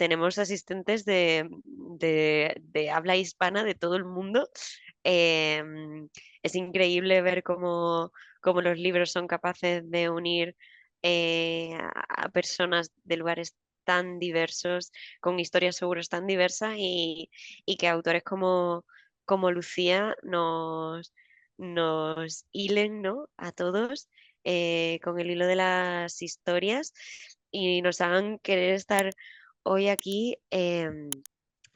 tenemos asistentes de habla hispana de todo el mundo. Em, es increíble ver cómo los libros son capaces de unir a personas de lugares tan diversos, con historias seguros tan diversas y que autores como Lucía nos hilen, ¿no? A todos con el hilo de las historias y nos hagan querer estar hoy aquí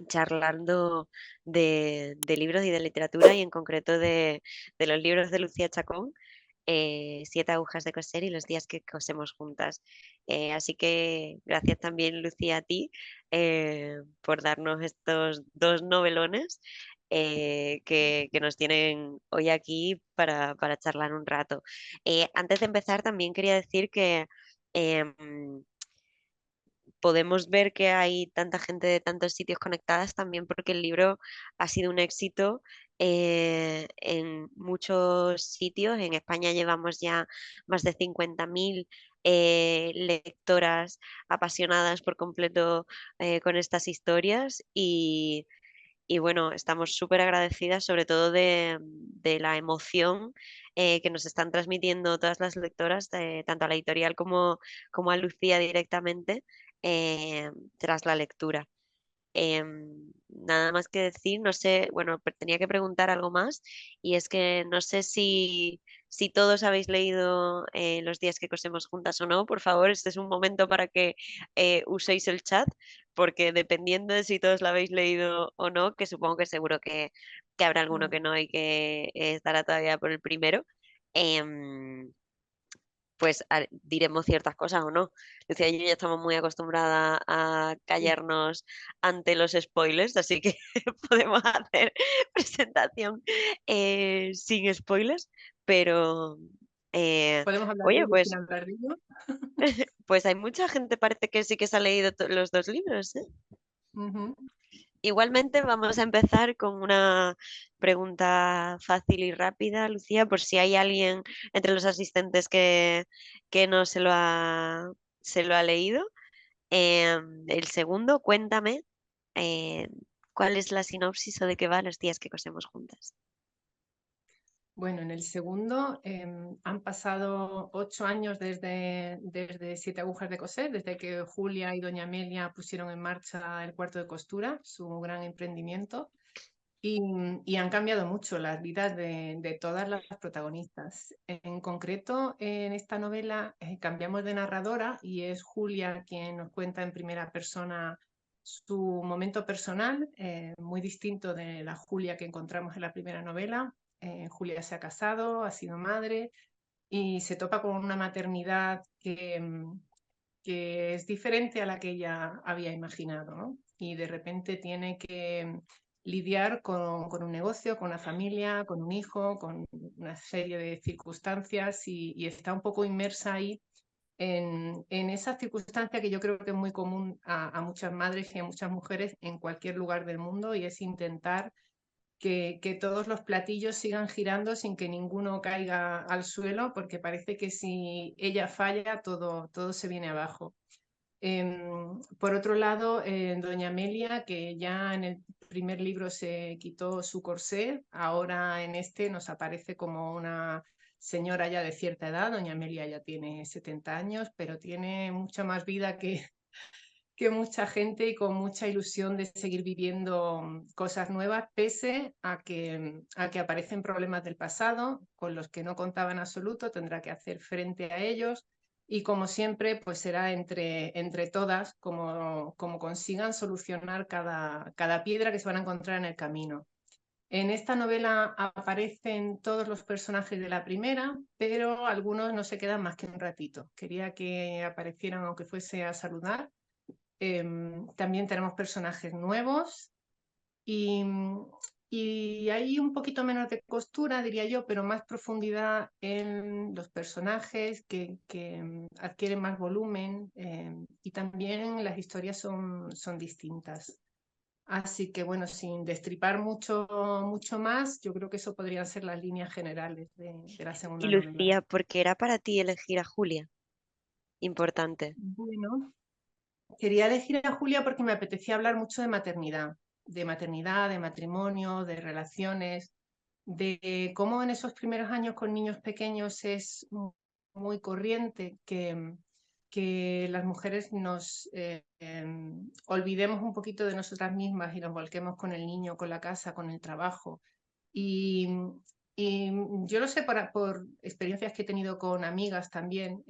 charlando de libros y de literatura y en concreto de los libros de Lucía Chacón, Siete agujas de coser y Los días que cosemos juntas. Así que gracias también, Lucía, a ti por darnos estos dos novelones que nos tienen hoy aquí para charlar un rato. Antes de empezar, también quería decir que em, podemos ver que hay tanta gente de tantos sitios conectadas también porque el libro ha sido un éxito en muchos sitios. En España llevamos ya más de 50.000 lectoras apasionadas por completo con estas historias y bueno, estamos súper agradecidas sobre todo de la emoción que nos están transmitiendo todas las lectoras, tanto a la editorial como a Lucía directamente, tras la lectura. Nada más que decir, no sé, bueno, tenía que preguntar algo más y es que no sé si todos habéis leído Los días que cosemos juntas o no. Por favor, este es un momento para que uséis el chat, porque dependiendo de si todos lo habéis leído o no, que supongo que seguro que habrá alguno Mm. que no y que estará todavía por el primero. em, pues diremos ciertas cosas o no. Lucía y yo ya estamos muy acostumbradas a Sí. callarnos ante los spoilers, así que podemos hacer presentación sin spoilers, pero Podemos hablar de oye, ello sin pues, hablar de ello. pues hay mucha gente, parece que sí que se ha leído los dos libros, ¿eh? Ujú. Igualmente vamos a empezar con una pregunta fácil y rápida, Lucía, por si hay alguien entre los asistentes que no se lo ha leído. El segundo, cuéntame eh, cuál es la sinopsis o de qué va Los días que cosemos juntas. Bueno, en el segundo han pasado 8 años desde Siete agujas de coser, desde que Julia y Doña Amelia pusieron en marcha el cuarto de costura, su gran emprendimiento, y han cambiado mucho las vidas de todas las protagonistas. En concreto, en esta novela cambiamos de narradora y es Julia quien nos cuenta en primera persona su momento personal, muy distinto de la Julia que encontramos en la primera novela. Julia se ha casado, ha sido madre y se topa con una maternidad que es diferente a la que ella había imaginado, ¿no? Y de repente tiene que lidiar con un negocio, con una familia, con un hijo, con una serie de circunstancias y está un poco inmersa ahí en esa circunstancia que yo creo que es muy común a muchas madres y a muchas mujeres en cualquier lugar del mundo y es intentar que todos los platillos sigan girando sin que ninguno caiga al suelo, porque parece que si ella falla, todo se viene abajo. Por otro lado, doña Amelia, que ya en el primer libro se quitó su corsé, ahora en este nos aparece como una señora ya de cierta edad. Doña Amelia ya tiene 70 años, pero tiene mucha más vida que mucha gente y con mucha ilusión de seguir viviendo cosas nuevas, pese a que aparecen problemas del pasado con los que no contaba en absoluto, tendrá que hacer frente a ellos y como siempre, pues será entre todas como consigan solucionar cada piedra que se van a encontrar en el camino. En esta novela aparecen todos los personajes de la primera, pero algunos no se quedan más que un ratito. Quería que aparecieran aunque fuese a saludar. También tenemos personajes nuevos y, y hay un poquito menos de costura, diría yo, pero más profundidad en los personajes que adquieren más volumen y también las historias son distintas. Así que bueno, sin destripar mucho más, yo creo que eso podrían ser las líneas generales de la Y segunda novela. Lucía, ¿por qué era para ti elegir a Julia? Importante. Bueno. quería elegir a Julia porque me apetecía hablar mucho de maternidad, de matrimonio, de relaciones, de cómo en esos primeros años con niños pequeños es muy corriente que las mujeres nos olvidemos un poquito de nosotras mismas y nos volquemos con el niño, con la casa, con el trabajo. Y, y yo lo sé por experiencias que he tenido con amigas también.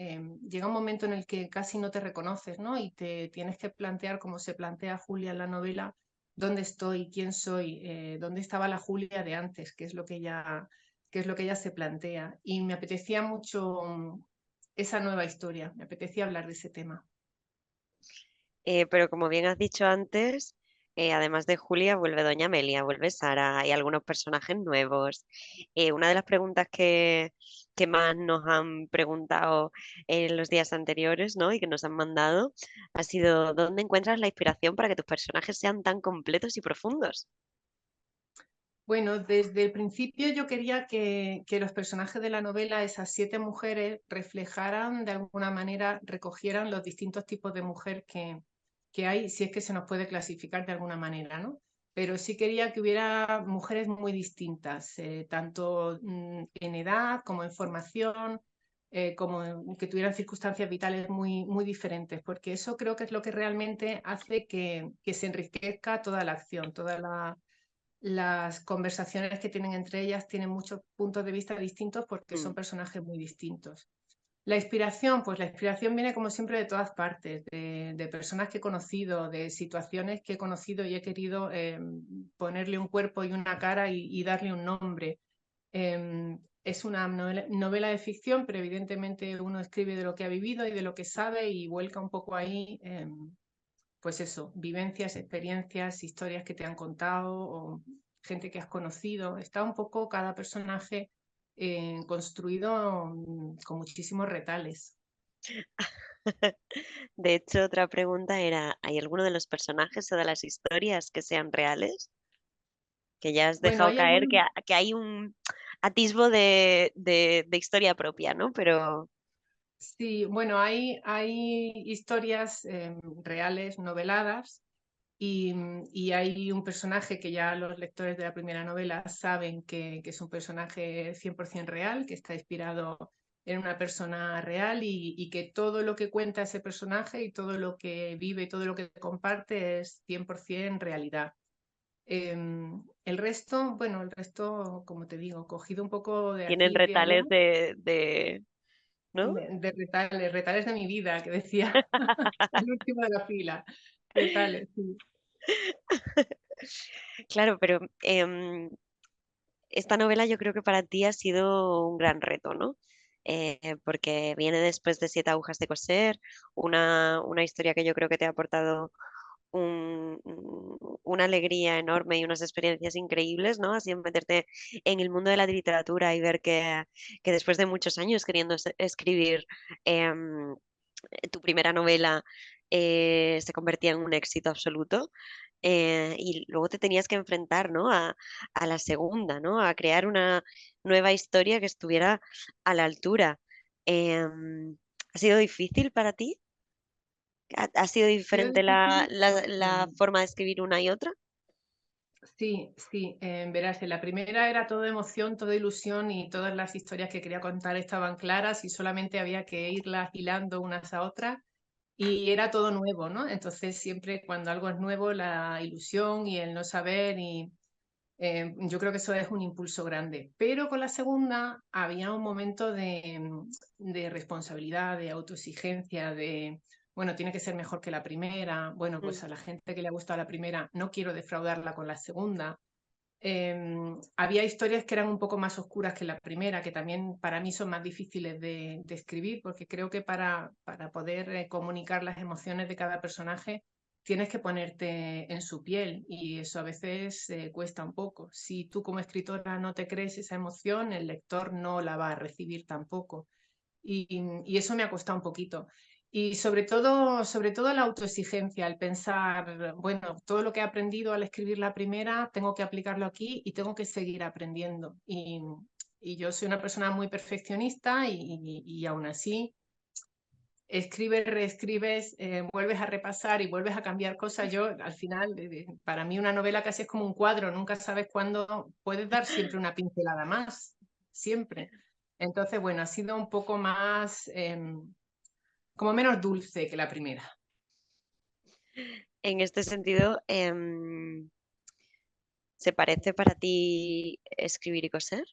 Llega un momento en el que casi no te reconoces, ¿no? Y te tienes que plantear, como se plantea Julia en la novela, dónde estoy, quién soy, dónde estaba la Julia de antes, qué es lo que ella se plantea. Y me apetecía mucho esa nueva historia, me apetecía hablar de ese tema. Pero como bien has dicho antes, además de Julia, vuelve Doña Amelia, vuelve Sara, hay algunos personajes nuevos. Una de las preguntas que más nos han preguntado en los días anteriores, ¿no? Y que nos han mandado ha sido, ¿dónde encuentras la inspiración para que tus personajes sean tan completos y profundos? Bueno, desde el principio yo quería que los personajes de la novela, esas 7 mujeres, reflejaran de alguna manera, recogieran los distintos tipos de mujer que hay, si es que se nos puede clasificar de alguna manera, ¿no? Pero sí quería que hubiera mujeres muy distintas, tanto en edad como en formación, que tuvieran circunstancias vitales muy diferentes, porque eso creo que es lo que realmente hace que se enriquezca toda la acción, las conversaciones que tienen entre ellas tienen muchos puntos de vista distintos porque son Mm. personajes muy distintos. La inspiración, pues la inspiración viene como siempre de todas partes, de personas que he conocido, de situaciones que he conocido y he querido ponerle un cuerpo y una cara y darle un nombre. Es una novela de ficción, pero evidentemente uno escribe de lo que ha vivido y de lo que sabe y vuelca un poco ahí, pues eso, vivencias, experiencias, historias que te han contado o gente que has conocido. Está un poco cada personaje construido con muchísimos retales. De hecho, otra pregunta era, ¿hay alguno de los personajes o de las historias que sean reales? Que ya has Bueno, dejado hay caer algunos, que hay un atisbo de historia propia, ¿no? Pero sí, bueno, hay historias reales, noveladas, y hay un personaje que ya los lectores de la primera novela saben que es un personaje 100% real, que está inspirado en una persona real y que todo lo que cuenta ese personaje y todo lo que vive y todo lo que comparte es 100% realidad. El resto, bueno, el resto, como te digo, cogido un poco de tienen aquí y de allá, retales ¿no? de retales, retales de mi vida, que decía el último de la fila. Retales, sí. Claro, pero esta novela yo creo que para ti ha sido un gran reto, ¿no? Porque viene después de Siete agujas de coser, una historia que yo creo que te ha aportado una alegría enorme y unas experiencias increíbles, ¿no? Así en meterte en el mundo de la literatura y ver que después de muchos años queriendo escribir em, tu primera novela se convertía en un éxito absoluto. Y luego te tenías que enfrentar, ¿no? A la segunda, ¿no? A crear una nueva historia que estuviera a la altura. ¿Ha sido difícil para ti? ¿Ha sido ¿Sido diferente difícil? la forma de escribir una y otra? Sí, sí, verás, en la primera era todo emoción, toda ilusión y todas las historias que quería contar estaban claras y solamente había que irlas hilando unas a otras y era todo nuevo, ¿no? Entonces siempre cuando algo es nuevo, la ilusión y el no saber y yo creo que eso es un impulso grande. Pero con la segunda había un momento de responsabilidad, de autoexigencia, de, bueno, tiene que ser mejor que la primera. Bueno, Mm. pues a la gente que le ha gustado la primera, no quiero defraudarla con la segunda. Había historias que eran un poco más oscuras que la primera, que también para mí son más difíciles de escribir, porque creo que para poder comunicar las emociones de cada personaje tienes que ponerte en su piel y eso a veces cuesta un poco. Si tú como escritora no te crees esa emoción, el lector no la va a recibir tampoco. Y eso me ha costado un poquito. Y sobre todo la autoexigencia, el pensar, bueno, todo lo que he aprendido al escribir la primera, tengo que aplicarlo aquí y tengo que seguir aprendiendo. Y yo soy una persona muy perfeccionista y aún así escribes, reescribes, vuelves a repasar y vuelves a cambiar cosas. Yo, al final, para mí una novela casi es como un cuadro, nunca sabes cuándo puedes dar siempre una pincelada más, siempre. Entonces, bueno, ha sido un poco más, como menos dulce que la primera. En este sentido, ¿se parece para ti escribir y coser?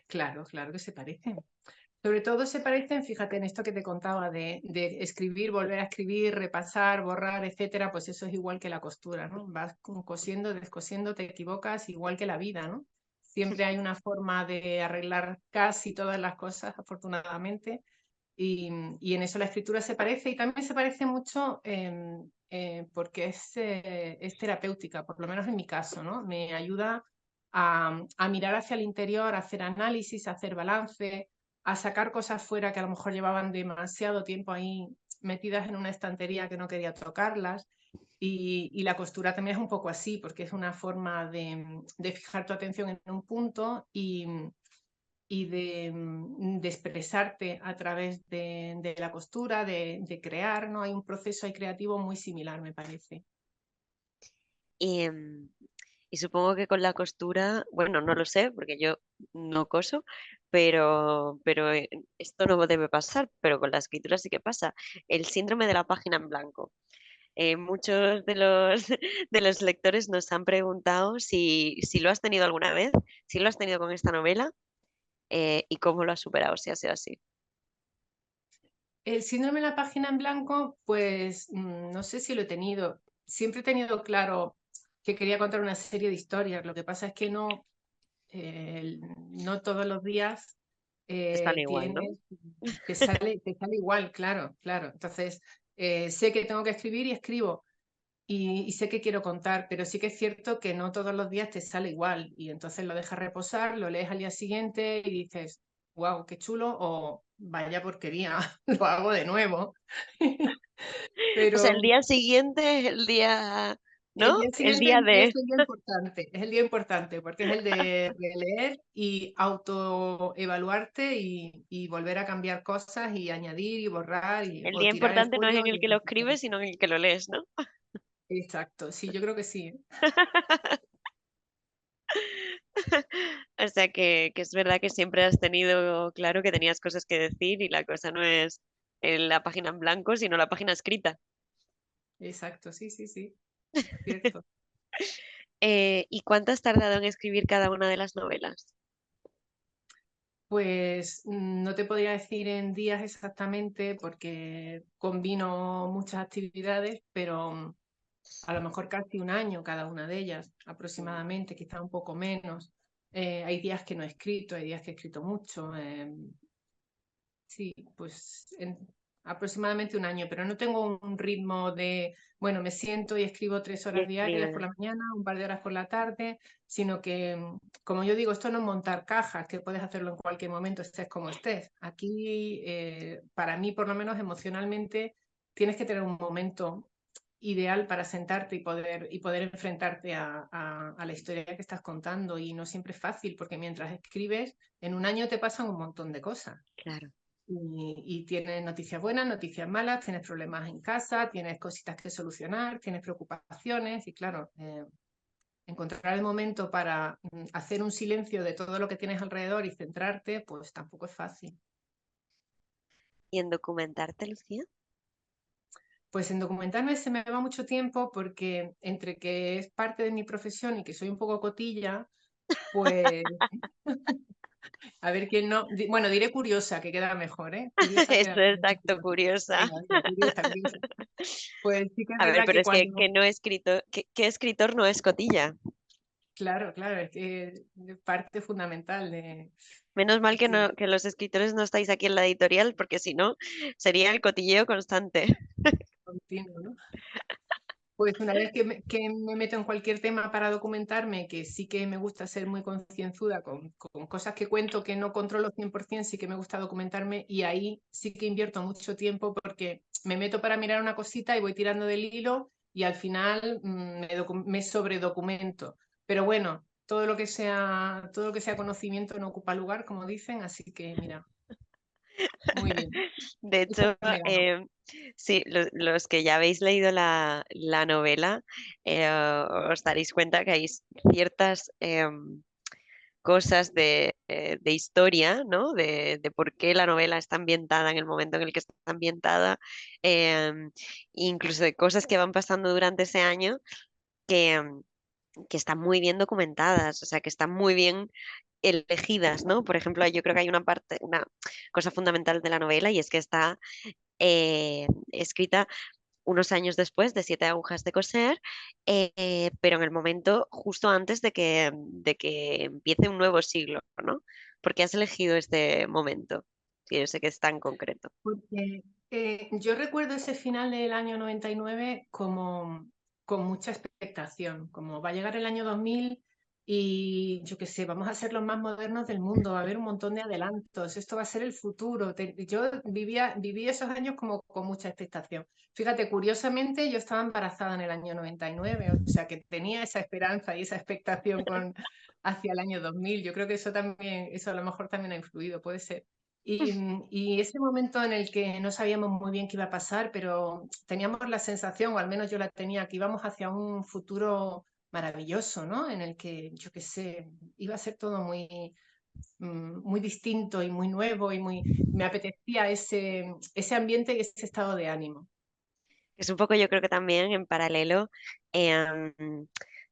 Claro, claro que se parecen. Sobre todo se parecen, fíjate en esto que te contaba de escribir, volver a escribir, repasar, borrar, etcétera, pues eso es igual que la costura, ¿no? Vas cosiendo, descosiendo, te equivocas, igual que la vida, ¿no? Siempre hay una forma de arreglar casi todas las cosas, afortunadamente, y en eso la escritura se parece y también se parece mucho porque es terapéutica, por lo menos en mi caso, ¿no? Me ayuda a mirar hacia el interior, a hacer análisis, a hacer balance, a sacar cosas fuera que a lo mejor llevaban demasiado tiempo ahí metidas en una estantería que no quería tocarlas. Y la costura también es un poco así, porque es una forma de fijar tu atención en un punto y de expresarte a través de la costura, de crear, ¿no? Hay un proceso ahí creativo muy similar, me parece. Y, y supongo que con la costura, bueno, no lo sé, porque yo no coso, pero esto no debe pasar, pero con la escritura sí que pasa. El síndrome de la página en blanco. Muchos de los, de los lectores nos han preguntado si lo has tenido alguna vez, si lo has tenido con esta novela y cómo lo has superado, si ha sido así. El síndrome de la página en blanco, pues no sé si lo he tenido. Siempre he tenido claro que quería contar una serie de historias. Lo que pasa es que no todos los días Están igual, ¿no? tienes, te sale igual, claro, claro. Entonces, sé que tengo que escribir y escribo. Y sé que quiero contar, pero sí que es cierto que no todos los días te sale igual y entonces lo dejas reposar, lo lees al día siguiente y dices, wow, qué chulo o vaya porquería, lo hago de nuevo. O sea, el Pero día siguiente es el día, el ¿no? día El siguiente día es de... el día importante, es el día importante porque es el de releer y autoevaluarte y volver a cambiar cosas y añadir y borrar El o día tirar el importante no es folio en y el que lo empezar escribes, otro. sino en el que lo lees, ¿no? Exacto, sí, yo creo que sí. O sea que es verdad que siempre has tenido claro que tenías cosas que decir y la cosa no es en la página en blanco, sino la página escrita. Exacto, sí, sí, sí, cierto. ¿Y cuánto has tardado en escribir cada una de las novelas? Pues no te podría decir en días exactamente porque combino muchas actividades, pero a lo mejor casi un año cada una de ellas, aproximadamente, quizá un poco menos. Hay días que no he escrito, hay días que he escrito mucho. Sí, pues aproximadamente un año, pero no tengo un ritmo de, bueno, me siento y escribo 3 horas Y diarias por escribes. la mañana, un par de horas por la tarde, sino que, como yo digo, esto no es montar cajas, que puedes hacerlo en cualquier momento, estés como estés. Aquí, para mí, por lo menos emocionalmente, tienes que tener un momento ideal para sentarte y poder enfrentarte a la historia que estás contando. Y no siempre es fácil, porque mientras escribes, en un año te pasan un montón de cosas. Claro. Y tienes noticias buenas, noticias malas, tienes problemas en casa, tienes cositas que solucionar, tienes preocupaciones y claro, encontrar el momento para hacer un silencio de todo lo que tienes alrededor y centrarte, pues tampoco es fácil. ¿Y en documentarte, Lucía? Pues en documentarme se me va mucho tiempo porque entre que es parte de mi profesión y que soy un poco cotilla, pues a ver quién no, bueno, diré curiosa, que queda mejor, ¿eh? Curiosa Eso queda es mejor. acto curiosa. Venga, venga, curiosa, curiosa. Pues sí que es A ver, verdad pero que es que cuando no escritor, ¿qué escritor no es cotilla? claro, claro, es que es parte fundamental de Menos mal que, sí, no, que los escritores no estáis aquí en la editorial, porque si no, sería el cotilleo constante. continuo, ¿no? Pues una vez que me meto en cualquier tema para documentarme, que sí que me gusta ser muy concienzuda con cosas que cuento que no controlo 100%, sí que me gusta documentarme y ahí sí que invierto mucho tiempo porque me meto para mirar una cosita y voy tirando del hilo y al final me sobredocumento. Pero bueno, todo lo que sea conocimiento no ocupa lugar, como dicen, así que mira. Muy bien. De Esa hecho, me ganó. sí, los que ya habéis leído la novela, os daréis cuenta que hay ciertas cosas de historia, ¿no? De por qué la novela está ambientada en el momento en el que está ambientada, em, incluso de cosas que van pasando durante ese año que, que están muy bien documentadas, o sea, que están muy bien elegidas, ¿no? Por ejemplo, yo creo que hay una parte, una cosa fundamental de la novela y es que está escrita unos años después de Siete agujas de coser, pero en el momento justo antes de que empiece un nuevo siglo, ¿no? Porque has elegido este momento. Sí, yo sé que es tan concreto. Porque yo recuerdo ese final del año 99 como con mucha expectación, como va a llegar el año 2000 y yo qué sé, vamos a ser los más modernos del mundo, va a haber un montón de adelantos, esto va a ser el futuro. Yo viví esos años como con mucha expectación. Fíjate, curiosamente yo estaba embarazada en el año 99, o sea que tenía esa esperanza y esa expectación hacia el año 2000. Yo creo que eso también, eso a lo mejor también ha influido, puede ser. Y ese momento en el que no sabíamos muy bien qué iba a pasar, pero teníamos la sensación, o al menos yo la tenía, que íbamos hacia un futuro maravilloso, ¿no? En el que, yo qué sé, iba a ser todo muy distinto y muy nuevo y me apetecía ese ambiente y ese estado de ánimo. Es un poco, yo creo que también en paralelo em,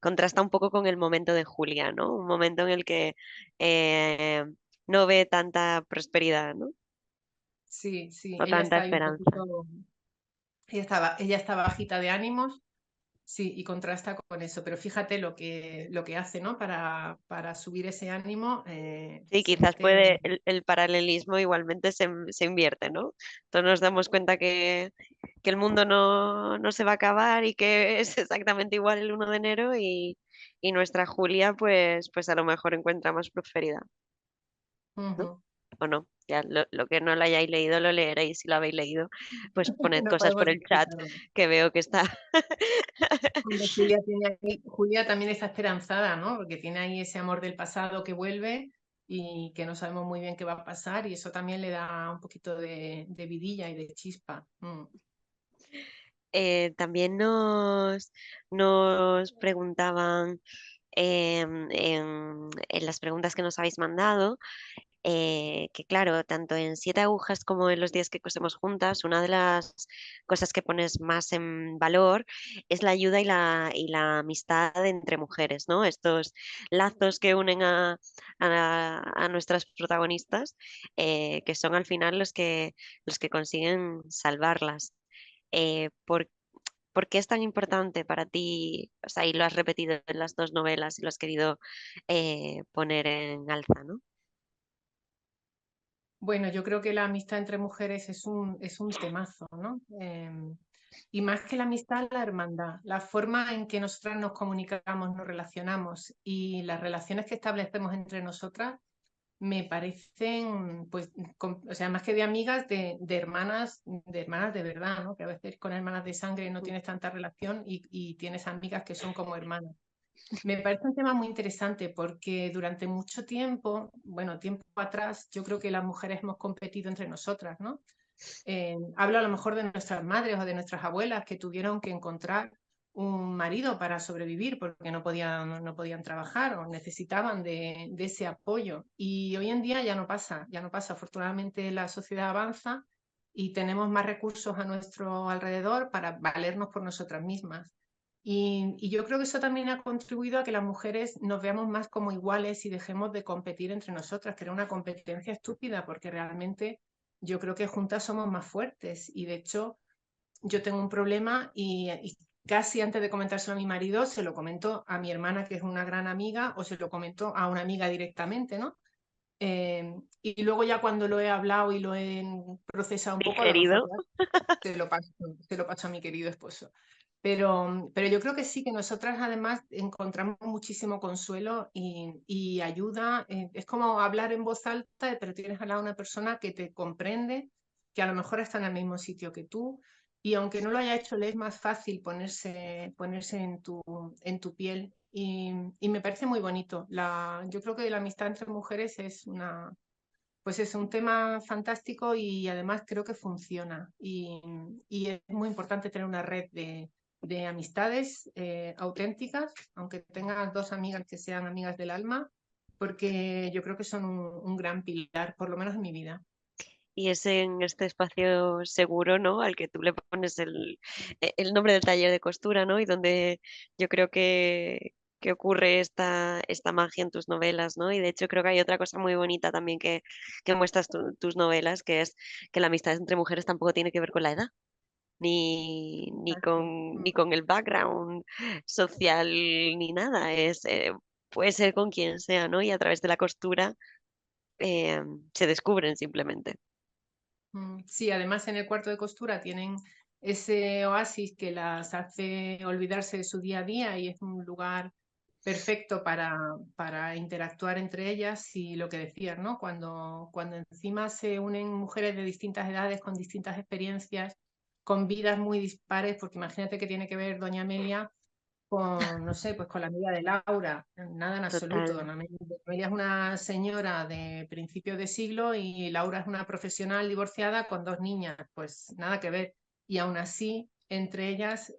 contrasta un poco con el momento de Julia, ¿no? Un momento en el que eh, no ve tanta prosperidad, ¿no? Sí, sí, O ella tanta está ahí un esperanza. poquito, ella está bajita de ánimos. Sí, y contrasta con eso, pero fíjate lo que hace, ¿no? Para subir ese ánimo, Sí, se quizás mete en... puede, el paralelismo igualmente se invierte, ¿no? Entonces nos damos cuenta que el mundo no se va a acabar y que es exactamente igual el 1 de enero y nuestra Julia pues a lo mejor encuentra más prosperidad, ¿no? Ujú. O no, ya lo que no lo hayáis leído lo leeréis, si lo habéis leído, pues poned No cosas por podemos el chat explicarlo. que veo que está. Hombre, Julia también está esperanzada, ¿no? Porque tiene ahí ese amor del pasado que vuelve y que no sabemos muy bien qué va a pasar y eso también le da un poquito de vidilla y de chispa. También nos preguntaban en las preguntas que nos habéis mandado, que claro, tanto en Siete agujas como en los días que cosemos juntas, una de las cosas que pones más en valor es la ayuda y la amistad entre mujeres, ¿no? Estos lazos que unen a nuestras protagonistas, que son al final los que consiguen salvarlas. ¿Por qué es tan importante para ti? O sea, y lo has repetido en las dos novelas y lo has querido poner en alza, ¿no? Bueno, yo creo que la amistad entre mujeres es un temazo, ¿no? Y más que la amistad, la hermandad, la forma en que nosotras nos comunicamos, nos relacionamos y las relaciones que establecemos entre nosotras me parecen, pues, o sea, más que de amigas, de hermanas de verdad, ¿no? Que a veces con hermanas de sangre no tienes tanta relación y tienes amigas que son como hermanas. Me parece un tema muy interesante porque durante mucho tiempo, bueno, tiempo atrás, yo creo que las mujeres hemos competido entre nosotras, ¿no? Hablo a lo mejor de nuestras madres o de nuestras abuelas que tuvieron que encontrar un marido para sobrevivir porque no podían trabajar o necesitaban de ese apoyo. Y hoy en día ya no pasa, ya no pasa. Afortunadamente la sociedad avanza y tenemos más recursos a nuestro alrededor para valernos por nosotras mismas. Y yo creo que eso también ha contribuido a que las mujeres nos veamos más como iguales y dejemos de competir entre nosotras, que era una competencia estúpida, porque realmente yo creo que juntas somos más fuertes. Y de hecho, yo tengo un problema y casi antes de comentárselo a mi marido, se lo comento a mi hermana, que es una gran amiga, o se lo comento a una amiga directamente, ¿no? Y luego ya cuando lo he hablado y lo he procesado un poco, a lo mejor Digerido. ya se lo paso a mi querido esposo. Pero yo creo que sí, que nosotras además encontramos muchísimo consuelo y ayuda. Es como hablar en voz alta, pero tienes al lado una persona que te comprende, que a lo mejor está en el mismo sitio que tú, y aunque no lo haya hecho, le es más fácil ponerse en tu piel. Y me parece muy bonito. Yo creo que la amistad entre mujeres es pues es un tema fantástico y además creo que funciona. Y es muy importante tener una red de amistades auténticas, aunque tengas dos amigas que sean amigas del alma, porque yo creo que son un gran pilar, por lo menos en mi vida. Y es en este espacio seguro, ¿no? Al que tú le pones el nombre del taller de costura, ¿no? Y donde yo creo que ocurre esta magia en tus novelas, ¿no? Y de hecho creo que hay otra cosa muy bonita también que muestras tus novelas, que es que la amistad entre mujeres tampoco tiene que ver con la edad, Exacto. ni con el background social, ni nada. Puede ser con quien sea, ¿no? Y a través de la costura eh, se descubren simplemente. Sí, además en el cuarto de costura tienen ese oasis que las hace olvidarse de su día a día y es un lugar perfecto para interactuar entre ellas y lo que decías, ¿no? Cuando encima se unen mujeres de distintas edades, con distintas experiencias, con vidas muy dispares, porque imagínate que tiene que ver doña Amelia con, no sé, pues con la amiga de Laura, nada en absoluto. Total. Amelia es una señora de principios de siglo y Laura es una profesional divorciada con dos niñas, pues nada que ver. Y aún así, entre ellas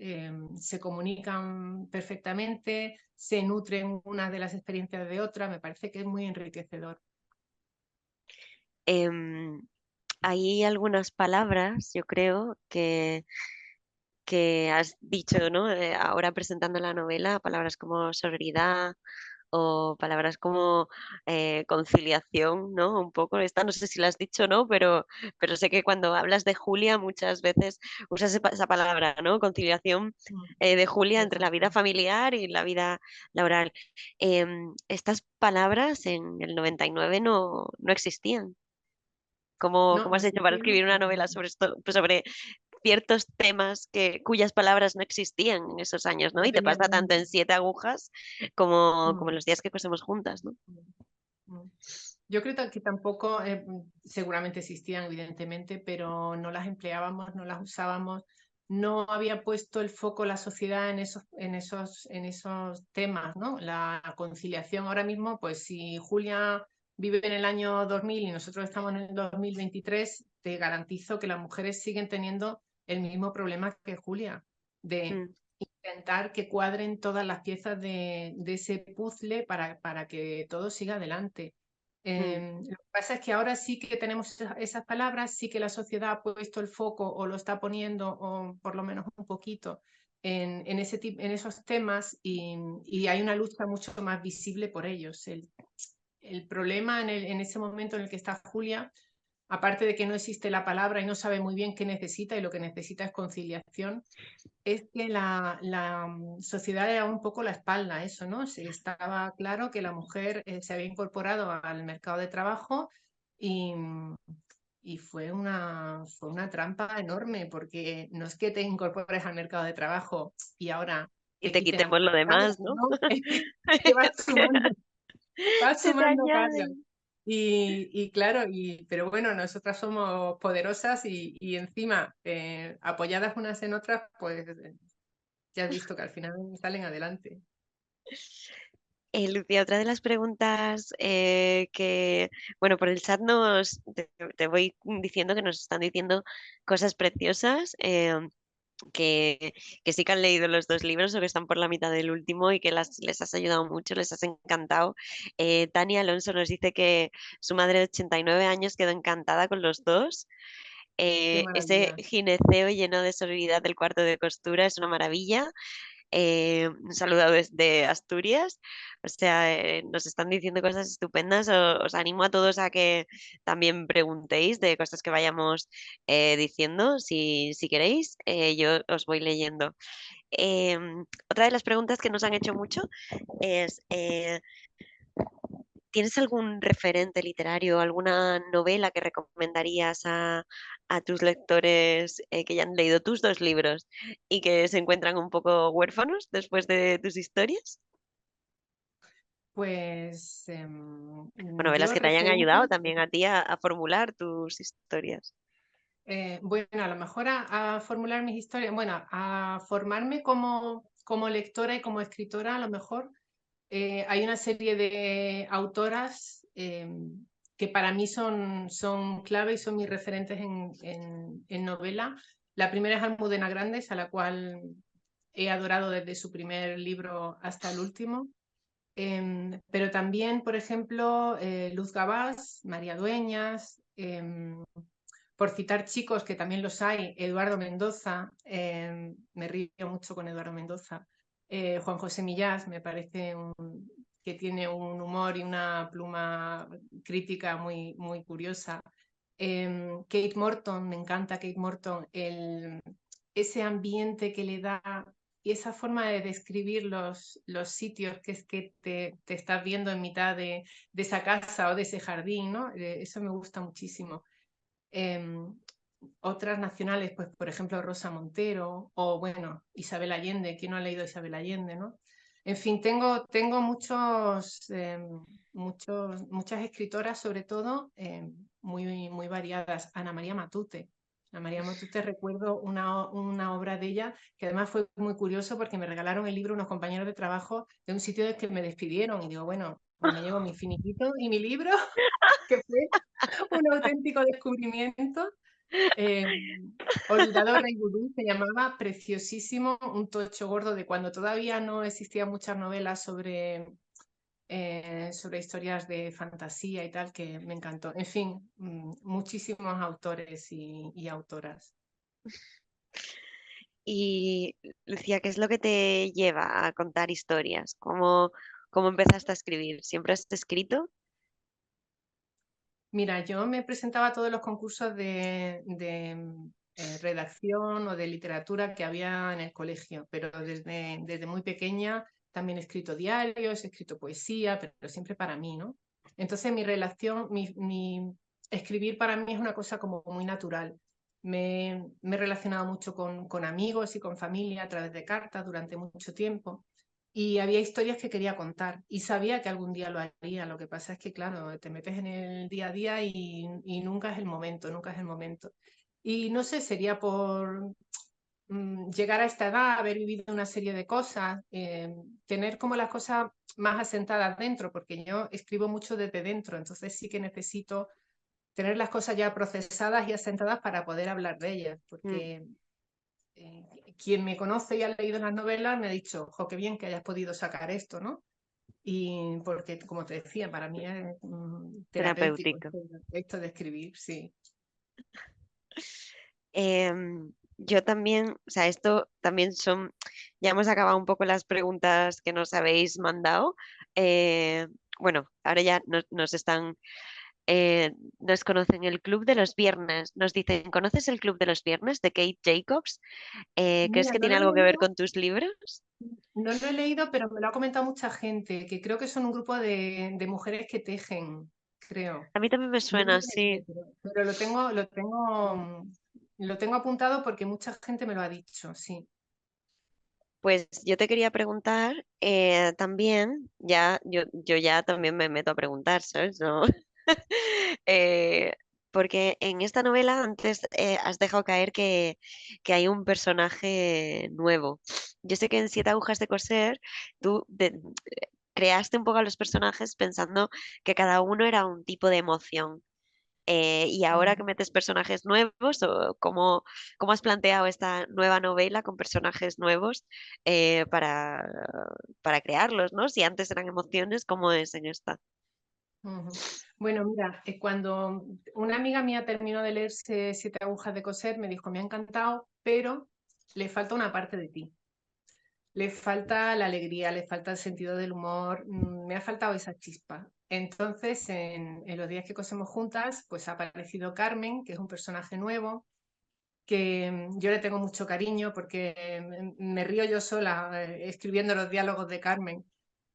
se comunican perfectamente, se nutren unas de las experiencias de otra, me parece que es muy enriquecedor. Em, Hay algunas palabras, yo creo, que has dicho, ¿no? Ahora presentando la novela, palabras como sororidad o palabras como conciliación, ¿no? Un poco, esta no sé si la has dicho o no, pero sé que cuando hablas de Julia muchas veces usas esa palabra, ¿no? Conciliación Mm, de Julia entre la vida exacto. familiar y la vida laboral. Estas palabras en el 99 no existían. No, Cómo no has hecho para existían. escribir una novela sobre esto, pues sobre ciertos temas cuyas palabras no existían en esos años, ¿no? No Y te tenían pasa tanto nombre. en Siete agujas como en Mm, los días que cosemos juntas, ¿no? mm, mm. Yo creo que tampoco, seguramente existían, evidentemente, pero no las empleábamos, no las usábamos, no había puesto el foco la sociedad en esos temas, ¿no? La conciliación ahora mismo, pues si Julia vive en el año 2000 y nosotros estamos en el 2023, te garantizo que las mujeres siguen teniendo el mismo problema que Julia, de Mm, intentar que cuadren todas las piezas de ese puzzle para que todo siga adelante. mm, Lo que pasa es que ahora sí que tenemos esas palabras, sí que la sociedad ha puesto el foco o lo está poniendo, o por lo menos un poquito, en esos temas y hay una lucha mucho más visible por ellos. El problema en ese momento en el que está Julia, aparte de que no existe la palabra y no sabe muy bien qué necesita y lo que necesita es conciliación, es que la sociedad le da un poco la espalda a eso, ¿no? Estaba claro que la mujer se había incorporado al mercado de trabajo y, y fue una trampa enorme, porque no es que te incorpores al mercado de trabajo y ahora y te te quiten quitemos lo algunas cargas, demás, ¿no? ¿no? Es que vas Es que sumando, vas se te sumando cargas. añaden. Y claro, pero bueno, nosotras somos poderosas y encima apoyadas unas en otras, pues ya has visto que al final salen adelante. Lucía, otra de las preguntas bueno, por el chat te voy diciendo que nos están diciendo cosas preciosas. Que, que sí que han leído los dos libros o que están por la mitad del último y que les has ayudado mucho, les has encantado. Tania Alonso nos dice que su madre de 89 años quedó encantada con los dos. Qué Ese maravilla. gineceo lleno de sororidad del cuarto de costura es una maravilla. Un saludo desde Asturias. O sea, nos están diciendo cosas estupendas. Os animo a todos a que también preguntéis de cosas que vayamos diciendo, si queréis. Yo os voy leyendo. Otra de las preguntas que nos han hecho mucho es, ¿tienes algún referente literario, alguna novela que recomendarías a tus lectores que ya han leído tus dos libros y que se encuentran un poco huérfanos después de tus historias? Pues O novelas yo que te hayan ayudado referentes, también a ti a formular tus historias. bueno, a lo mejor a formular mis historias, bueno, a formarme como lectora y como escritora, a lo mejor hay una serie de autoras que para mí son clave y son mis referentes en novela. La primera es Almudena Grandes, a la cual he adorado desde su primer libro hasta el último. Pero también, por ejemplo, Luz Gabás, María Dueñas, por citar chicos que también los hay, Eduardo Mendoza, me río mucho con Eduardo Mendoza, Juan José Millás, me parece que tiene un humor y una pluma crítica muy, muy curiosa. Kate Morton, me encanta Kate Morton, ese ambiente que le da y esa forma de describir los sitios que es que te estás viendo en mitad de esa casa o de ese jardín, ¿no? Eso me gusta muchísimo. Otras nacionales, pues por ejemplo Rosa Montero o bueno, Isabel Allende, ¿quién no ha leído Isabel Allende, no? En fin, tengo muchas escritoras, sobre todo, muy, muy variadas. Ana María Matute. Ana María Matute, recuerdo una obra de ella que además fue muy curioso porque me regalaron el libro unos compañeros de trabajo de un sitio del que me despidieron y digo, bueno, pues me llevo mi finiquito y mi libro, que fue un auténtico descubrimiento. Eh, Olvidado Rey Vudú se llamaba, preciosísimo, un tocho gordo de cuando todavía no existían muchas novelas sobre historias de fantasía y tal, que me encantó. En fin, muchísimos autores y autoras. Y Lucía, ¿qué es lo que te lleva a contar historias? ¿Cómo empezaste a escribir? ¿Siempre has escrito? Mira, yo me presentaba a todos los concursos redacción o de literatura que había en el colegio, pero desde muy pequeña también he escrito diarios, he escrito poesía, pero siempre para mí, ¿no? Entonces mi relación, escribir para mí es una cosa como muy natural. Me he relacionado mucho con amigos y con familia a través de cartas durante mucho tiempo y había historias que quería contar y sabía que algún día lo haría. Lo que pasa es que, claro, te metes en el día a día y nunca es el momento, nunca es el momento. Y no sé, sería por llegar a esta edad, haber vivido una serie de cosas, tener como las cosas más asentadas dentro, porque yo escribo mucho desde dentro, entonces sí que necesito tener las cosas ya procesadas y asentadas para poder hablar de ellas, Mm, porque quien me conoce y ha leído las novelas me ha dicho, jo, qué bien que hayas podido sacar esto, ¿no? Y porque, como te decía, para mí es terapéutico terapéutico. esto de escribir, sí. Yo también, o sea, esto también ya hemos acabado un poco las preguntas que nos habéis mandado. Eh, bueno, ahora ya nos conocen el Club de los Viernes. Nos dicen, ¿conoces el Club de los Viernes de Kate Jacobs? ¿Crees Mira, que tiene algo que ver con tus libros? no lo he leído, pero me lo ha comentado mucha gente, que creo que son un grupo de mujeres que tejen, creo. A mí también me No lo suena he leído, así. pero lo tengo apuntado porque mucha gente me lo ha dicho, sí. Pues yo te quería preguntar también, yo ya también me meto a preguntar, ¿sabes? No, Eh, porque en esta novela antes has dejado caer que hay un personaje nuevo. Yo sé que en Siete agujas de coser creaste un poco a los personajes pensando que cada uno era un tipo de emoción. Y ahora que Ujú. metes personajes nuevos, o cómo has planteado esta nueva novela con personajes nuevos eh, para, para crearlos, ¿no? Si antes eran emociones, ¿cómo es en esta? Ujú. Bueno, mira, cuando una amiga mía terminó de leerse Siete agujas de coser, me dijo, me ha encantado, pero le falta una parte de ti. Le falta la alegría, le falta el sentido del humor, me ha faltado esa chispa. Entonces, en los días que cosemos juntas, pues ha aparecido Carmen, que es un personaje nuevo, que yo le tengo mucho cariño porque me río yo sola escribiendo los diálogos de Carmen.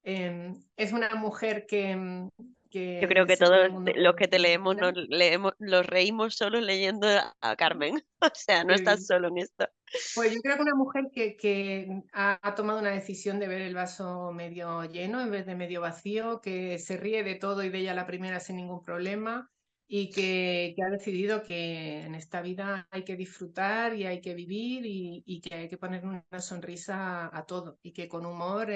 Es una mujer Yo creo que que si todo el todos mundo los puede que te leemos conocerla. nos leemos, los reímos solo leyendo a Carmen. O sea, no Qué estás bien. solo en esto. Pues yo creo que una mujer que ha tomado una decisión de ver el vaso medio lleno en vez de medio vacío, que se ríe de todo y de ella la primera sin ningún problema y que ha decidido que en esta vida hay que disfrutar y hay que vivir y que hay que poner una sonrisa a todo y que con humor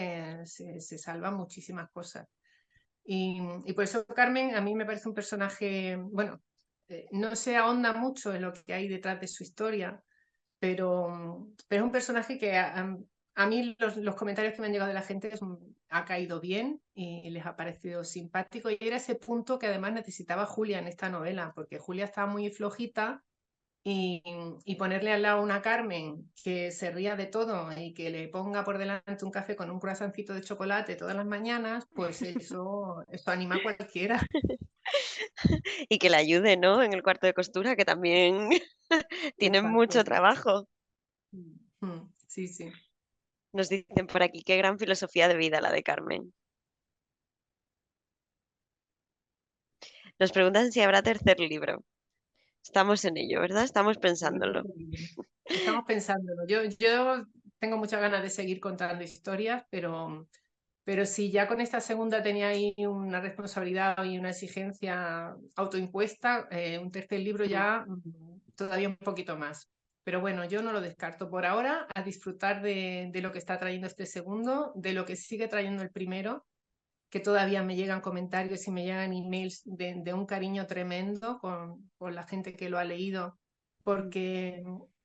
se salvan muchísimas cosas. Y por eso Carmen a mí me parece un personaje, bueno, no se ahonda mucho en lo que hay detrás de su historia, pero es un personaje que a mí los comentarios que me han llegado de la gente ha caído bien y les ha parecido simpático. Y era ese punto que además necesitaba Julia en esta novela, porque Julia estaba muy flojita y, y ponerle al lado una Carmen que se ría de todo y que le ponga por delante un café con un croissancito de chocolate todas las mañanas, pues eso anima a cualquiera. Y que le ayude, ¿no? En el cuarto de costura, que también tiene mucho Exacto. trabajo. Sí, sí. Nos dicen por aquí, qué gran filosofía de vida la de Carmen. Nos preguntan si habrá tercer libro. Estamos en ello, ¿verdad? Estamos pensándolo. Estamos pensándolo. Yo tengo muchas ganas de seguir contando historias, pero si ya con esta segunda tenía ahí una responsabilidad y una exigencia autoimpuesta, un tercer libro Mm. ya todavía un poquito más. Pero bueno, yo no lo descarto por ahora, a disfrutar de lo que está trayendo este segundo, de lo que sigue trayendo el primero, que todavía me llegan comentarios y me llegan emails de un cariño tremendo con la gente que lo ha leído, Mm. porque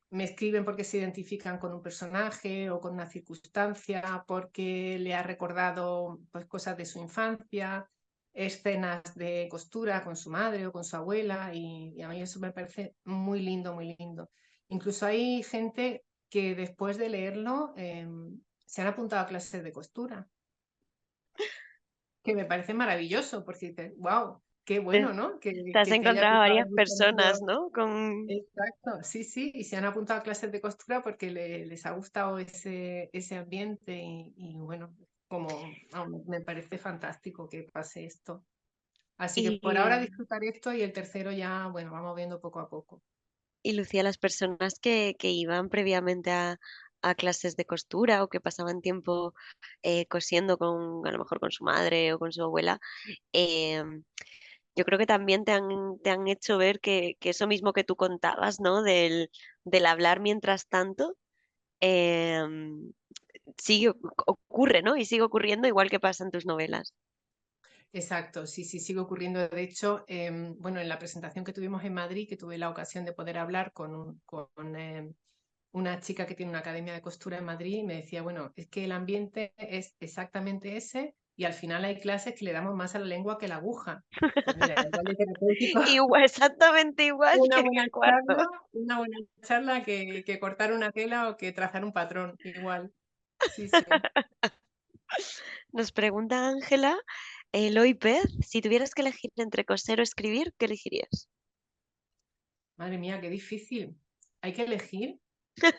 me escriben porque se identifican con un personaje o con una circunstancia, porque le ha recordado pues, cosas de su infancia, escenas de costura con su madre o con su abuela, y a mí eso me parece muy lindo, muy lindo. Incluso hay gente que después de leerlo se han apuntado a clases de costura, que me parece maravilloso, porque dices, wow, qué Te, bueno, ¿no? te has Que te haya encontrado a picado varias el personas, gusanillo. ¿no? Con... Exacto, sí, sí, y se han apuntado a clases de costura porque les ha gustado ese ambiente y bueno, como me parece fantástico que pase esto. Así que por Y, ahora disfrutar esto y el tercero ya, bueno, vamos viendo poco a poco. y Lucía, las personas que iban previamente a clases de costura o que pasaban tiempo cosiendo con, a lo mejor con su madre o con su abuela, eh, yo creo que también te han hecho ver que eso mismo que tú contabas, ¿no? Del hablar mientras tanto, eh, sigue, ocurre, ¿no? Y sigue ocurriendo igual que pasa en tus novelas. Exacto, sí, sí, sigue ocurriendo. De hecho, bueno, en la presentación que tuvimos en Madrid, que tuve la ocasión de poder hablar con una chica que tiene una academia de costura en Madrid, y me decía, bueno, es que el ambiente es exactamente ese y al final hay clases que le damos más a la lengua que a la aguja. Pues mira, igual de terapéutico, Igual, exactamente igual que una en buena el cuarto. charla, una buena charla que cortar una tela o que trazar un patrón, igual. Sí, sí. Nos pregunta Ángela, Eloy Pez, si tuvieras que elegir entre coser o escribir, ¿qué elegirías? Madre mía, qué difícil. Hay que elegir.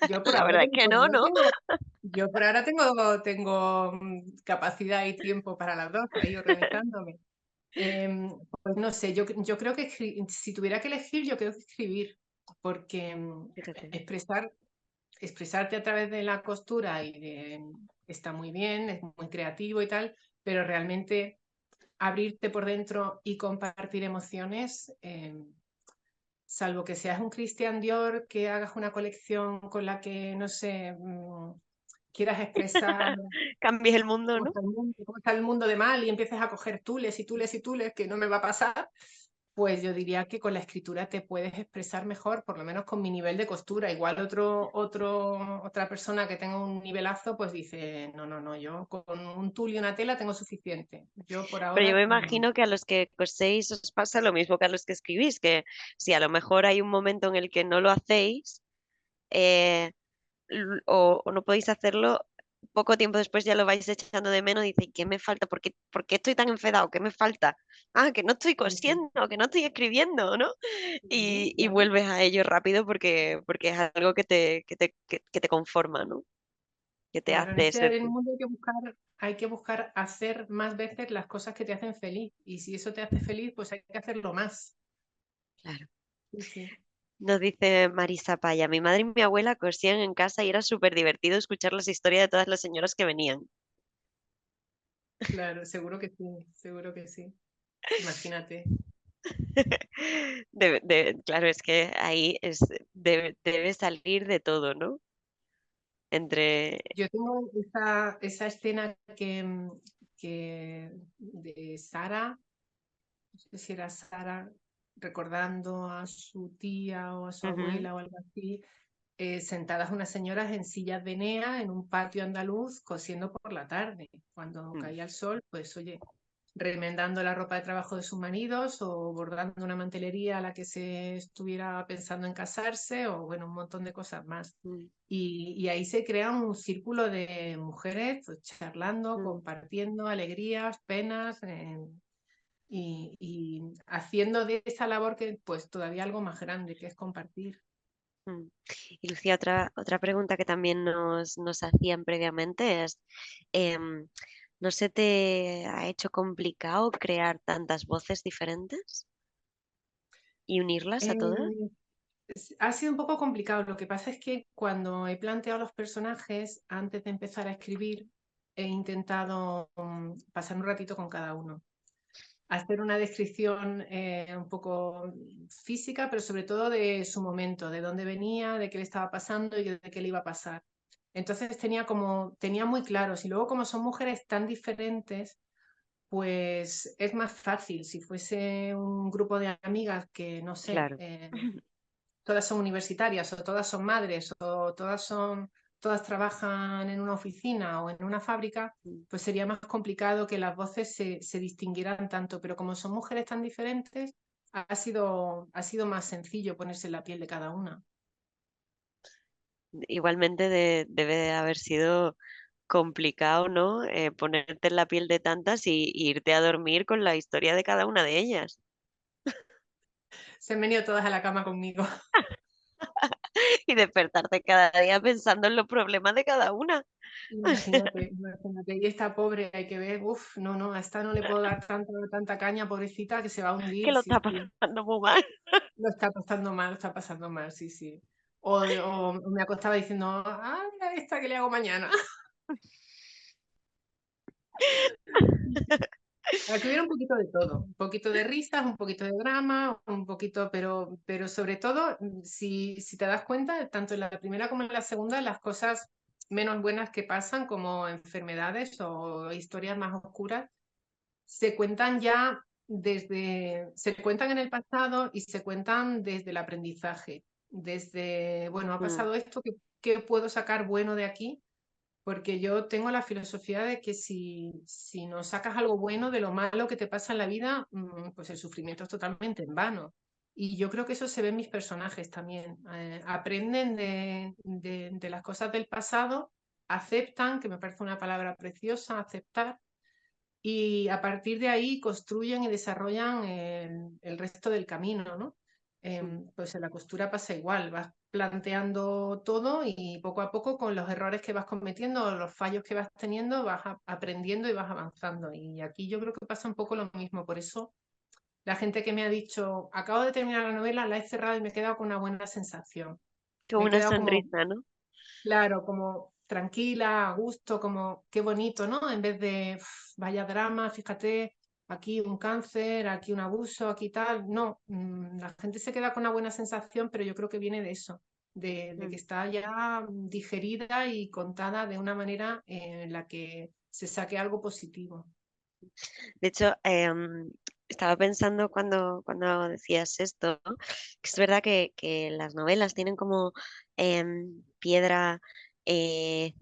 Yo por La ahora verdad es tengo, que por no, ahora ¿no? tengo, yo por ahora tengo capacidad y tiempo para las dos, ahí organizándome. Pues no sé, yo creo que si tuviera que elegir, yo creo que escribir, porque Fíjate. expresarte a través de la costura está muy bien, es muy creativo y tal, pero realmente abrirte por dentro y compartir emociones, salvo que seas un Christian Dior, que hagas una colección con la que, no sé, quieras expresar Cambies el mundo, ¿no? cómo está el mundo de mal y empieces a coger tules y tules y tules, que no me va a pasar, pues yo diría que con la escritura te puedes expresar mejor, por lo menos con mi nivel de costura. Igual otra persona que tenga un nivelazo, pues dice, no, no, no, yo con un tul y una tela tengo suficiente. Yo por Pero yo me ahora, imagino que a los que coséis os pasa lo mismo que a los que escribís, que si a lo mejor hay un momento en el que no lo hacéis, eh, o no podéis hacerlo, poco tiempo después ya lo vais echando de menos y dice, ¿qué me falta? Por qué estoy tan enfadado? ¿Qué me falta? Ah, que no estoy sí, sí, cosiendo, que no estoy escribiendo, ¿no? sí, Y claro. vuelves a ello rápido porque es algo que te conforma, ¿no? Que te Claro, en hace ser en el tú. mundo hay que buscar hacer más veces las cosas que te hacen feliz. Y si eso te hace feliz, pues hay que hacerlo más. Claro. Sí, sí, Nos dice Marisa Paya, mi madre y mi abuela cosían en casa y era súper divertido escuchar las historias de todas las señoras que venían. claro, seguro que sí, seguro que sí. Imagínate. Claro, es que ahí debe salir de todo, ¿no? Entre... Yo tengo esa escena de Sara, no sé si era Sara, recordando a su tía o a su Ujú, abuela o algo así, sentadas unas señoras en sillas de enea en un patio andaluz cosiendo por la tarde. Cuando mm, caía el sol, pues oye, remendando la ropa de trabajo de sus maridos o bordando una mantelería a la que se estuviera pensando en casarse o bueno, un montón de cosas más. mm, Y ahí se crea un círculo de mujeres pues, charlando, mm, compartiendo alegrías, penas y haciendo de esa labor que pues todavía algo más grande, que es compartir. mm. Y Lucía, otra pregunta que también nos hacían previamente es, em, ¿no se te ha hecho complicado crear tantas voces diferentes y unirlas a todas? Eh, Ha sido un poco complicado. Lo que pasa es que cuando he planteado los personajes, antes de empezar a escribir, he intentado pasar un ratito con cada uno. Hacer una descripción un poco física, pero sobre todo de su momento, de dónde venía, de qué le estaba pasando y de qué le iba a pasar. Entonces tenía muy claro, y luego como son mujeres tan diferentes, pues es más fácil. Si fuese un grupo de amigas que, no sé, Claro. todas son universitarias o todas son madres o todas trabajan en una oficina o en una fábrica, Mm. pues sería más complicado que las voces se distinguieran tanto. Pero como son mujeres tan diferentes, ha sido más sencillo ponerse en la piel de cada una. Igualmente debe de haber sido complicado, ¿no? Ponerte en la piel de tantas y irte a dormir con la historia de cada una de ellas. Se han venido todas a la cama conmigo. Y despertarte cada día pensando en los problemas de cada una. Imagínate, imagínate. Y esta pobre hay que ver, uff, no, no, a esta no le puedo dar tanta caña, pobrecita, que se va a Que hundir, lo sí, está sí. pasando muy mal. Lo está pasando mal, sí, sí. O me acostaba diciendo, ah, mira esta que le hago mañana. Para que hubiera un poquito de todo, un poquito de risas, un poquito de drama, un poquito, pero sobre todo, si te das cuenta, tanto en la primera como en la segunda, las cosas menos buenas que pasan, como enfermedades o historias más oscuras, se cuentan ya se cuentan en el pasado y se cuentan desde el aprendizaje, desde, bueno, ha Mm, pasado esto, ¿qué puedo sacar bueno de aquí? Porque yo tengo la filosofía de que si no sacas algo bueno de lo malo que te pasa en la vida, pues el sufrimiento es totalmente en vano. Y yo creo que eso se ve en mis personajes también. Aprenden de las cosas del pasado, aceptan, que me parece una palabra preciosa, aceptar, y a partir de ahí construyen y desarrollan el resto del camino, ¿no? mm. Pues en la costura pasa igual, vas planteando todo y poco a poco con los errores que vas cometiendo o los fallos que vas teniendo vas aprendiendo y vas avanzando. Y aquí yo creo que pasa un poco lo mismo, por eso la gente que me ha dicho, acabo de terminar la novela, la he cerrado y me he quedado con una buena sensación. Como Me he una quedado como sonrisa, ¿no? claro, como tranquila, a gusto, como qué bonito, ¿no? En vez de vaya drama, fíjate, aquí un cáncer, aquí un abuso, aquí tal. No, la gente se queda con una buena sensación, pero yo creo que viene de eso, de que Mm. está ya digerida y contada de una manera en la que se saque algo positivo. De hecho, estaba pensando cuando decías esto, ¿no? Que es verdad que las novelas tienen como piedra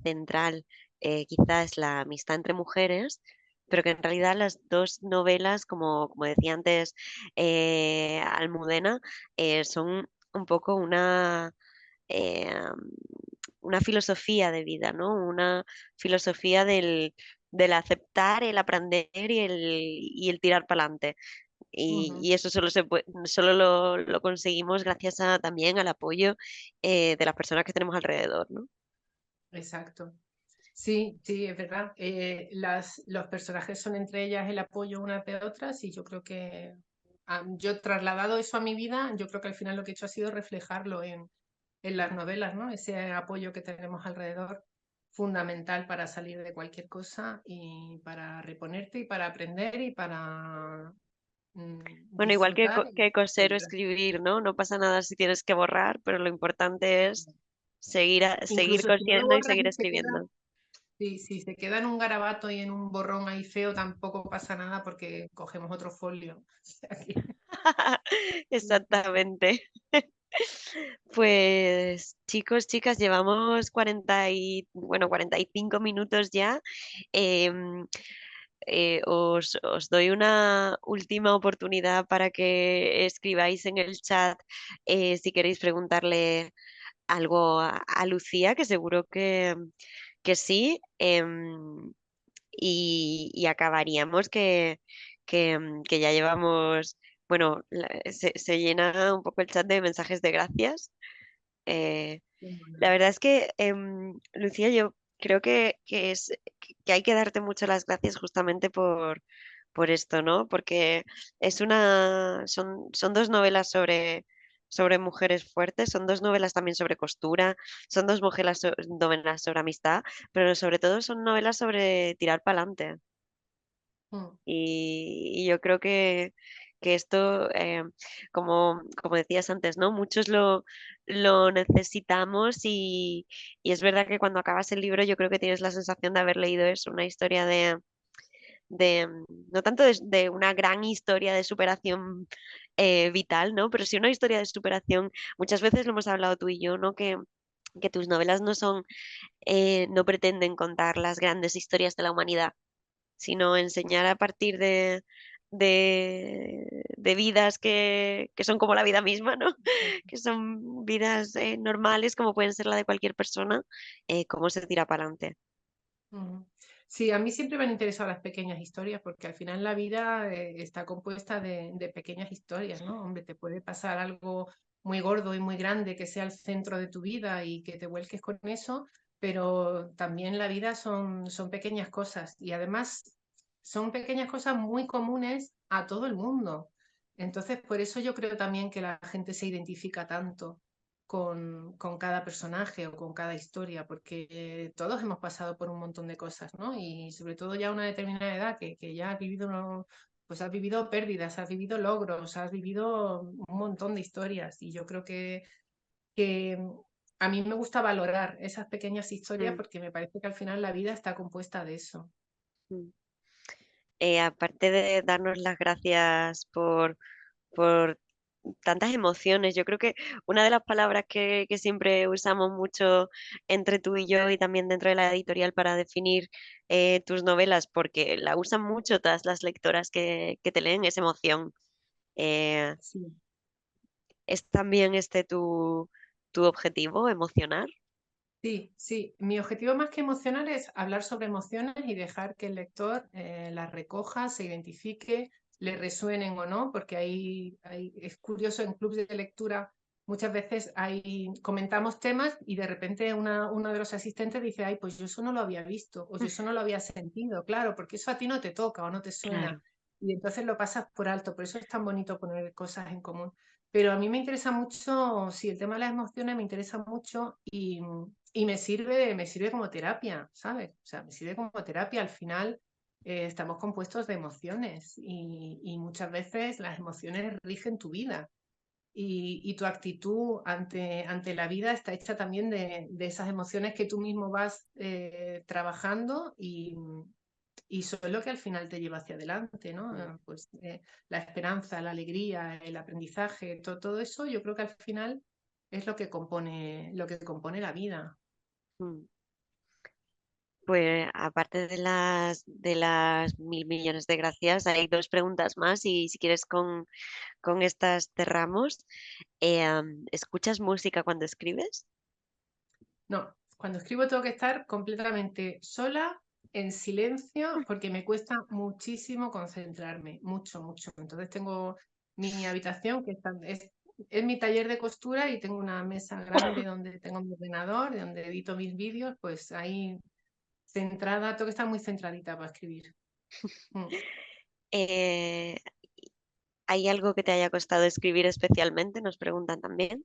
central, quizás la amistad entre mujeres, pero que en realidad las dos novelas, como decía antes Almudena, son un poco eh, una filosofía de vida, ¿no? Una filosofía del aceptar, el aprender y el tirar para adelante. Ujú, Y eso solo lo conseguimos gracias también al apoyo de las personas que tenemos alrededor, ¿no? exacto. Sí, sí, es verdad. Los personajes son entre ellas el apoyo unas de otras y yo creo que yo trasladado eso a mi vida, yo creo que al final lo que he hecho ha sido reflejarlo en las novelas, ¿no? Ese apoyo que tenemos alrededor, fundamental para salir de cualquier cosa y para reponerte y para aprender y para Bueno, igual disfrutar y que coser o celebrar. escribir, ¿no? No pasa nada si tienes que borrar, pero lo importante es seguir Incluso si no lo cosiendo y borras seguir y se queda escribiendo. Sí, si se queda en un garabato y en un borrón ahí feo, tampoco pasa nada porque cogemos otro folio. O sea que, sí, sí, sí. Exactamente. Pues chicos, chicas, llevamos 45 minutos ya. Em, os doy una última oportunidad para que escribáis en el chat si queréis preguntarle algo a Lucía, que seguro que sí. Y acabaríamos que ya llevamos, bueno, se llena un poco el chat de mensajes de gracias. Eh, la verdad es que, Lucía, yo creo que hay que darte muchas las gracias justamente por esto, ¿no? Porque son dos novelas sobre mujeres fuertes, son dos novelas también sobre costura, son dos novelas sobre amistad, pero sobre todo son novelas sobre tirar para adelante. Mm, Y yo creo que esto, como decías antes, ¿no? Muchos lo necesitamos y es verdad que cuando acabas el libro yo creo que tienes la sensación de haber leído eso, una historia no tanto de una gran historia de superación vital, ¿no? Pero sí una historia de superación. Muchas veces lo hemos hablado tú y yo, ¿no? Que tus novelas no pretenden contar las grandes historias de la humanidad, sino enseñar a partir de vidas que son como la vida misma, ¿no? Que son vidas normales, como pueden ser la de cualquier persona, cómo se tira para adelante. mm. Sí, a mí siempre me han interesado las pequeñas historias porque al final la vida está compuesta de pequeñas historias, ¿no? Hombre, te puede pasar algo muy gordo y muy grande que sea el centro de tu vida y que te vuelques con eso, pero también la vida son pequeñas cosas y además son pequeñas cosas muy comunes a todo el mundo. Entonces, por eso yo creo también que la gente se identifica tanto con cada personaje o con cada historia, porque todos hemos pasado por un montón de cosas, ¿no? Y sobre todo ya a una determinada edad que ya has vivido, pues has vivido pérdidas, has vivido logros, has vivido un montón de historias. Y yo creo que a mí me gusta valorar esas pequeñas historias Mm, porque me parece que al final la vida está compuesta de eso. mm. Aparte de darnos las gracias por tantas emociones. Yo creo que una de las palabras que siempre usamos mucho entre tú y yo y también dentro de la editorial para definir tus novelas, porque la usan mucho todas las lectoras que te leen, es emoción. Eh, Sí. ¿Es también este tu objetivo, emocionar? Sí, sí. Mi objetivo más que emocional es hablar sobre emociones y dejar que el lector las recoja, se identifique, le resuenen o no, porque es curioso en clubes de lectura, muchas veces comentamos temas y de repente uno de los asistentes dice, ay, pues yo eso no lo había visto o yo eso no lo había sentido, claro, porque eso a ti no te toca o no te suena. Claro. Y entonces lo pasas por alto, por eso es tan bonito poner cosas en común. Pero a mí me interesa mucho, sí, el tema de las emociones me interesa mucho y me sirve como terapia, ¿sabes? O sea, me sirve como terapia. Al final estamos compuestos de emociones y muchas veces las emociones rigen tu vida y tu actitud ante la vida está hecha también de esas emociones que tú mismo vas trabajando y son lo que al final te lleva hacia adelante, ¿no? Mm, Pues la esperanza, la alegría, el aprendizaje, todo eso yo creo que al final es lo que compone la vida. mm. Pues aparte de las 1.000 millones de gracias, hay dos preguntas más y si quieres con estas cerramos. ¿Escuchas música cuando escribes? No, cuando escribo tengo que estar completamente sola, en silencio, porque me cuesta muchísimo concentrarme, mucho, mucho. Entonces tengo mi habitación, es mi taller de costura y tengo una mesa grande donde tengo mi ordenador, donde edito mis vídeos, pues ahí centrada, tengo que estar muy centradita para escribir. Mm. Eh, ¿Hay algo que te haya costado escribir especialmente? Nos preguntan también.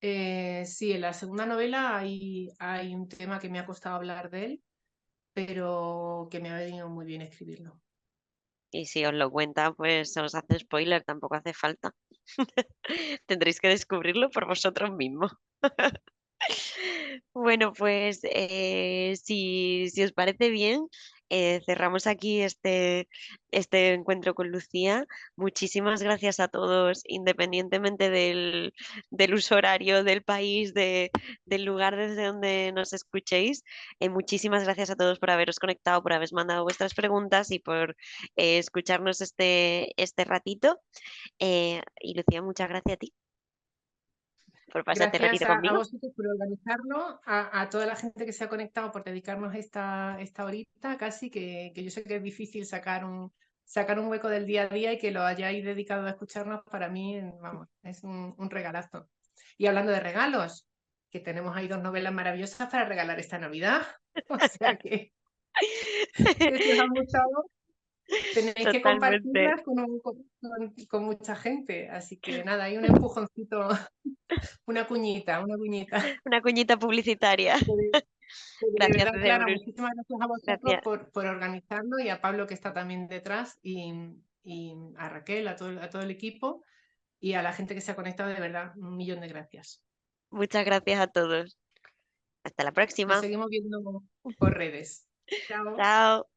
Sí, en la segunda novela hay un tema que me ha costado hablar de él, pero que me ha venido muy bien escribirlo. Y si os lo cuenta, pues os hace spoiler, tampoco hace falta. Tendréis que descubrirlo por vosotros mismos. Bueno, pues si os parece bien, cerramos aquí este encuentro con Lucía. Muchísimas gracias a todos, independientemente del uso horario, del país, del lugar desde donde nos escuchéis. Muchísimas gracias a todos por haberos conectado, por haber mandado vuestras preguntas y por escucharnos este ratito. Y Lucía, muchas gracias a ti por pasarte el Gracias ratito a conmigo. vosotros por organizarlo, a toda la gente que se ha conectado por dedicarnos esta horita casi, que yo sé que es difícil sacar un hueco del día a día y que lo hayáis dedicado a escucharnos, para mí, vamos, es un regalazo. Y hablando de regalos, que tenemos ahí 2 novelas maravillosas para regalar esta Navidad. O sea que si os han gustado, tenéis que Totalmente. compartirlas con mucha gente. Así que nada, hay un empujoncito, una cuñita. Una cuñita publicitaria. De Gracias verdad, desde Clara, Bruce. muchísimas gracias a vosotros Gracias. por organizarlo y a Pablo que está también detrás y a Raquel, a todo el equipo y a la gente que se ha conectado, de verdad, un millón de gracias. Muchas gracias a todos. Hasta la Nos próxima. seguimos viendo por redes. Chao. Chao.